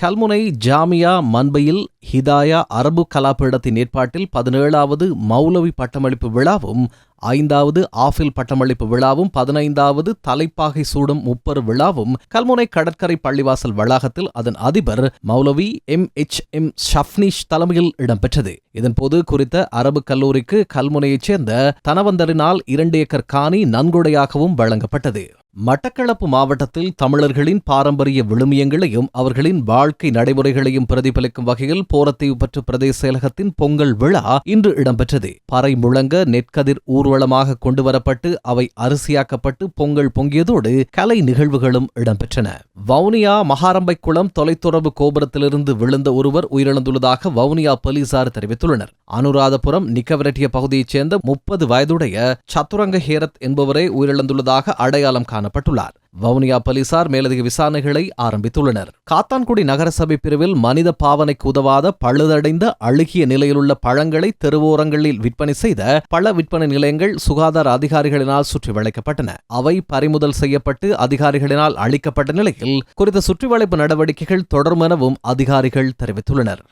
கல்முனை ஜாமியா மன்பையில் ஹிதாயா அரபு கலாபீடத்தின் ஏற்பாட்டில் 17வது மௌலவி பட்டமளிப்பு விழாவும் 5வது ஆஃபில் பட்டமளிப்பு விழாவும் 15வது தலைப்பாகை சூடும் முப்பரு விழாவும் கல்முனை கடற்கரை பள்ளிவாசல் வளாகத்தில் அதன் அதிபர் மௌலவி MHM ஷஃப்னிஷ் தலைமையில் இடம்பெற்றது. இதன்போது குறித்த அரபு கல்லூரிக்கு கல்முனையைச் சேர்ந்த தனவந்தரினால் 2 ஏக்கர் காணி நன்கொடையாகவும் வழங்கப்பட்டது. மட்டக்களப்பு மாவட்டத்தில் தமிழர்களின் பாரம்பரிய விழுமியங்களையும் அவர்களின் வாழ்க்கை நடைமுறைகளையும் பிரதிபலிக்கும் வகையில் போரத்தீவு பற்று பிரதேச செயலகத்தின் பொங்கல் விழா இன்று இடம்பெற்றது. பறை முழங்க நெற்கதிர் ஊர்வலமாக கொண்டுவரப்பட்டு அவை அரிசியாக்கப்பட்டு பொங்கல் பொங்கியதோடு கலை நிகழ்வுகளும் இடம்பெற்றன. வவுனியா மகாரம்பைக்குளம் தொலைத்தொடர்பு கோபுரத்திலிருந்து விழுந்த ஒருவர் உயிரிழந்துள்ளதாக வவுனியா போலீசார் தெரிவித்துள்ளனர். அனுராதபுரம் நிக்கவரட்டிய பகுதியைச் சேர்ந்த 30 வயதுடைய சத்துரங்க ஹேரத் என்பவரே உயிரிழந்துள்ளதாக அடையாளம் காணப்பட்டுள்ளார். வவுனியா போலீசார் மேலதிக விசாரணைகளை ஆரம்பித்துள்ளனர். காத்தான்குடி நகரசபை பிரிவில் மனித பாவனைக்கு உதவாத பழுதடைந்த அழுகிய நிலையிலுள்ள பழங்களை தெருவோரங்களில் விற்பனை செய்த பழ விற்பனை நிலையங்கள் சுகாதார அதிகாரிகளினால் சுற்றி வளைக்கப்பட்டன. அவை பறிமுதல் செய்யப்பட்டு அதிகாரிகளினால் அளிக்கப்பட்ட நிலையில் குறித்த சுற்றிவளைப்பு நடவடிக்கைகள் தொடரும் எனவும் அதிகாரிகள் தெரிவித்துள்ளனர்.